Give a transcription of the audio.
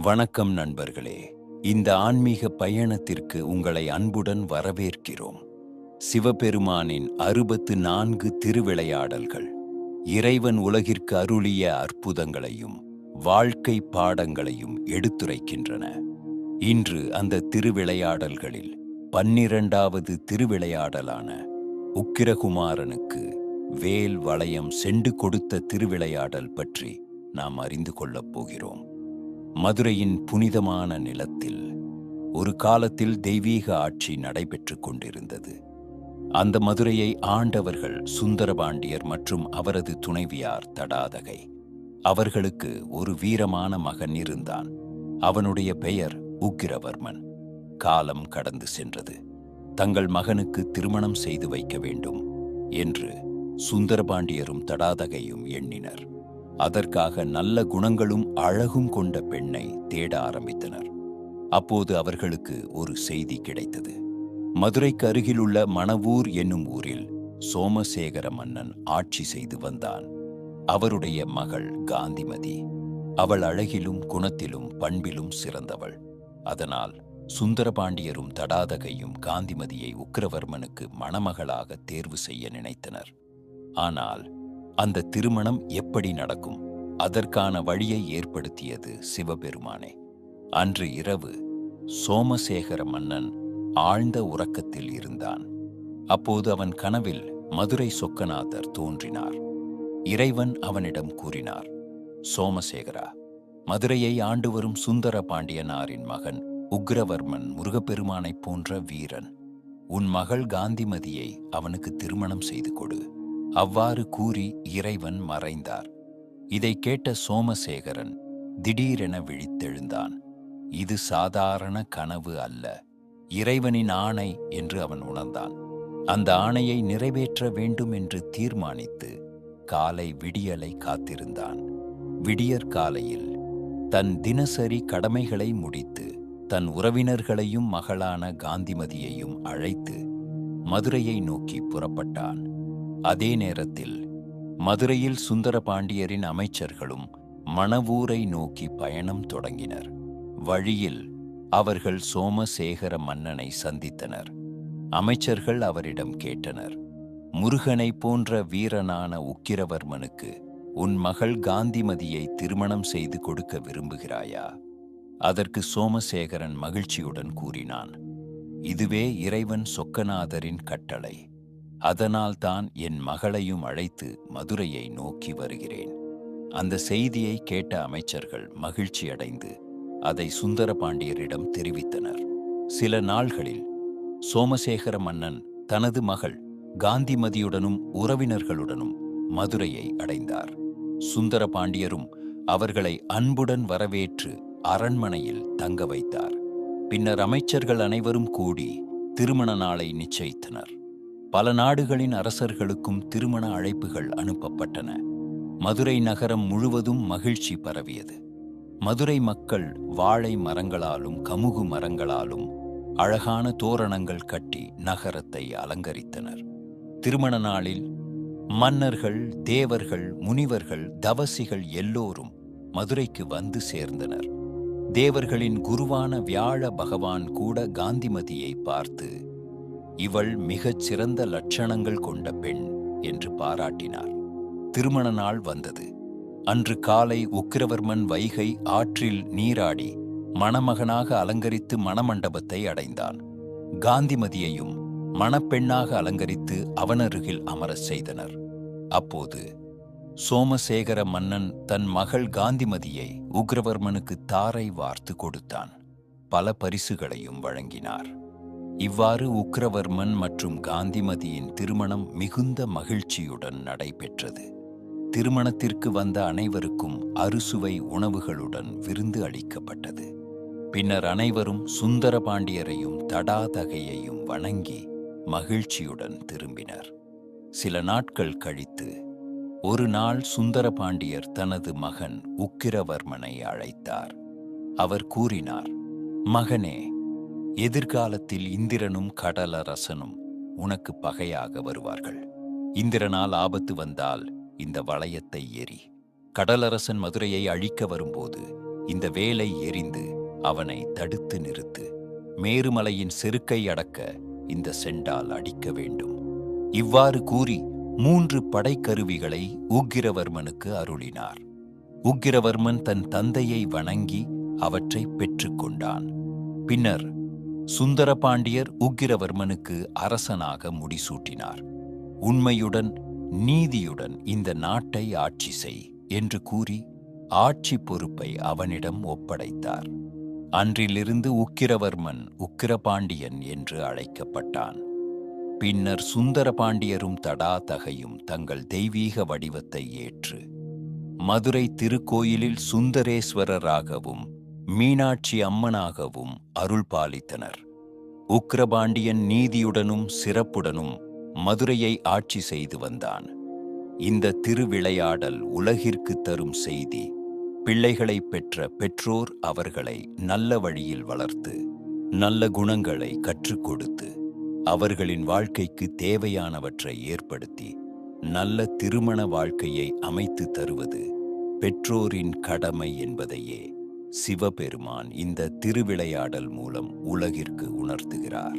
வணக்கம் நண்பர்களே. இந்த ஆன்மீக பயணத்திற்கு உங்களை அன்புடன் வரவேற்கிறோம். சிவபெருமானின் 64 திருவிளையாடல்கள் இறைவன் உலகிற்கு அருளிய அற்புதங்களையும் வாழ்க்கை பாடங்களையும் எடுத்துரைக்கின்றன. இன்று அந்த திருவிளையாடல்களில் 12வது திருவிளையாடலான உக்கிரகுமாரனுக்கு வேல் வளையம் செண்டு கொடுத்த திருவிளையாடல் பற்றி நாம் அறிந்து கொள்ளப் போகிறோம். மதுரையின் புனிதமான நிலத்தில் ஒரு காலத்தில் தெய்வீக ஆட்சி நடைபெற்றுக் கொண்டிருந்தது. அந்த மதுரையை ஆண்டவர்கள் சுந்தரபாண்டியர் மற்றும் அவரது துணைவியார் தடாதகை. அவர்களுக்கு ஒரு வீரமான மகன் இருந்தான். அவனுடைய பெயர் உக்கிரவர்மன். காலம் கடந்து சென்றது. தங்கள் மகனுக்கு திருமணம் செய்து வைக்க வேண்டும் என்று சுந்தரபாண்டியரும் தடாதகையும் எண்ணினர். அதற்காக நல்ல குணங்களும் அழகும் கொண்ட பெண்ணை தேட ஆரம்பித்தனர். அப்போது அவர்களுக்கு ஒரு செய்தி கிடைத்தது. மதுரைக்கு அருகிலுள்ள மணவூர் என்னும் ஊரில் சோமசேகர மன்னன் ஆட்சி செய்து வந்தான். அவருடைய மகள் காந்திமதி. அவள் அழகிலும் குணத்திலும் பண்பிலும் சிறந்தவள். அதனால் சுந்தரபாண்டியரும் தடாதகையும் காந்திமதியை உக்கிரவர்மனுக்கு மணமகளாக தேர்வு செய்ய நினைத்தனர். ஆனால் அந்த திருமணம் எப்படி நடக்கும்? அதற்கான வழியை ஏற்படுத்தியது சிவபெருமானே. அன்று இரவு சோமசேகர மன்னன் ஆழ்ந்த உறக்கத்தில் இருந்தான். அப்போது அவன் கனவில் மதுரை சொக்கநாதர் தோன்றினார். இறைவன் அவனிடம் கூறினார், சோமசேகரா, மதுரையை ஆண்டு வரும் சுந்தர பாண்டியனாரின் மகன் உக்கிரவர்மன் முருகப்பெருமானைப் போன்ற வீரன். உன் மகள் காந்திமதியை அவனுக்கு திருமணம் செய்து கொடு. அவ்வாறு கூறி இறைவன் மறைந்தார். இதை கேட்ட சோமசேகரன் திடீரென விழித்தெழுந்தான். இது சாதாரண கனவு அல்ல, இறைவனின் ஆணை என்று அவன் உணர்ந்தான். அந்த ஆணையை நிறைவேற்ற வேண்டும் என்று தீர்மானித்து காலை விடியலை காத்திருந்தான். விடியற் காலையில் தன் தினசரி கடமைகளை முடித்து தன் உறவினர்களையும் மகளான காந்திமதியையும் அழைத்து மதுரையை நோக்கி புறப்பட்டான். அதே நேரத்தில் மதுரையில் சுந்தரபாண்டியரின் அமைச்சர்களும் மணவூரை நோக்கி பயணம் தொடங்கினர். வழியில் அவர்கள் சோமசேகர மன்னனை சந்தித்தனர். அமைச்சர்கள் அவரிடம் கேட்டனர், முருகனை போன்ற வீரனான உக்கிரவர்மனுக்கு உன் மகள் காந்திமதியை திருமணம் செய்து கொடுக்க விரும்புகிறாயா? அதற்கு சோமசேகரன் மகிழ்ச்சியுடன் கூறினான், இதுவே இறைவன் சொக்கநாதரின் கட்டளை. அதனால்தான் என் மகளையும் அழைத்து மதுரையை நோக்கி வருகிறேன். அந்த செய்தியை கேட்ட அமைச்சர்கள் மகிழ்ச்சியடைந்து அதை சுந்தரபாண்டியரிடம் தெரிவித்தனர். சில நாள்களில் சோமசேகர மன்னன் தனது மகள் காந்திமதியுடனும் உறவினர்களுடனும் மதுரையை அடைந்தார். சுந்தரபாண்டியரும் அவர்களை அன்புடன் வரவேற்று அரண்மனையில் தங்க வைத்தார். பின்னர் அமைச்சர்கள் அனைவரும் கூடி திருமண நாளை நிச்சயித்தனர். பல நாடுகளின் அரசர்களுக்கும் திருமண அழைப்புகள் அனுப்பப்பட்டன. மதுரை நகரம் முழுவதும் மகிழ்ச்சி பரவியது. மதுரை மக்கள் வாழை மரங்களாலும் கமுகு மரங்களாலும் அழகான தோரணங்கள் கட்டி நகரத்தை அலங்கரித்தனர். திருமண நாளில் மன்னர்கள், தேவர்கள், முனிவர்கள், தவசிகள் எல்லோரும் மதுரைக்கு வந்து சேர்ந்தனர். தேவர்களின் குருவான வியாழ பகவான் கூட காந்திமதியை பார்த்து, இவள் மிகச் சிறந்த லட்சணங்கள் கொண்ட பெண் என்று பாராட்டினார். திருமண நாள் வந்தது. அன்று காலை உக்கிரவர்மன் வைகை ஆற்றில் நீராடி மணமகனாக அலங்கரித்து மணமண்டபத்தை அடைந்தான். காந்திமதியையும் மணப்பெண்ணாக அலங்கரித்து அவனருகில் அமரச் செய்தனர். அப்போது சோமசேகர மன்னன் தன் மகள் காந்திமதியை உக்கிரவர்மனுக்கு தாரை வார்த்து கொடுத்தான். பல பரிசுகளையும் வழங்கினார். இவ்வாறு உக்கிரவர்மன் மற்றும் காந்திமதியின் திருமணம் மிகுந்த மகிழ்ச்சியுடன் நடைபெற்றது. திருமணத்திற்கு வந்த அனைவருக்கும் அறுசுவை உணவுகளுடன் விருந்து அளிக்கப்பட்டது. பின்னர் அனைவரும் சுந்தரபாண்டியரையும் தடாதகையையும் வணங்கி மகிழ்ச்சியுடன் திரும்பினர். சில நாட்கள் கழித்து ஒரு நாள் சுந்தரபாண்டியர் தனது மகன் உக்கிரவர்மனை அழைத்தார். அவர் கூறினார், மகனே, எதிர்காலத்தில் இந்திரனும் கடலரசனும் உனக்கு பகையாக வருவார்கள். இந்திரனால் ஆபத்து வந்தால் இந்த வளையத்தை எரி. கடலரசன் மதுரையை அழிக்க வரும்போது இந்த வேலை எறிந்து அவனை தடுத்து நிறுத்து. மேருமலையின் செருக்கை அடக்க இந்த செண்டால் அடிக்க வேண்டும். இவ்வாறு கூறி 3 படைக்கருவிகளை உக்கிரவர்மனுக்கு அருளினார். உக்கிரவர்மன் தன் தந்தையை வணங்கி அவற்றை பெற்றுக்கொண்டான். பின்னர் சுந்தரபாண்டியர் உக்கிரவர்மனுக்கு அரசனாக முடிசூட்டினார். உண்மையுடன் நீதியுடன் இந்த நாட்டை ஆட்சி செய் என்று கூறி ஆட்சி பொறுப்பை அவனிடம் ஒப்படைத்தார். அன்றிலிருந்து உக்கிரவர்மன் உக்கிரபாண்டியன் என்று அழைக்கப்பட்டான். பின்னர் சுந்தரபாண்டியரும் தடாதகையும் தங்கள் தெய்வீக வடிவத்தை ஏற்று மதுரை திருக்கோயிலில் சுந்தரேஸ்வரராகவும் மீனாட்சி அம்மனாகவும் அருள் பாலித்தனர். உக்கிரபாண்டியன் நீதியுடனும் சிறப்புடனும் மதுரையை ஆட்சி செய்து வந்தான். இந்த திருவிளையாடல் உலகிற்கு தரும் செய்தி: பிள்ளைகளை பெற்ற பெற்றோர் அவர்களை நல்ல வழியில் வளர்த்து நல்ல குணங்களை கற்றுக் கொடுத்து அவர்களின் வாழ்க்கைக்கு தேவையானவற்றை ஏற்படுத்தி நல்ல திருமண வாழ்க்கையை அமைத்து தருவது பெற்றோரின் கடமை என்பதையே சிவபெருமான் இந்த திருவிளையாடல் மூலம் உலகிற்கு உணர்த்துகிறார்.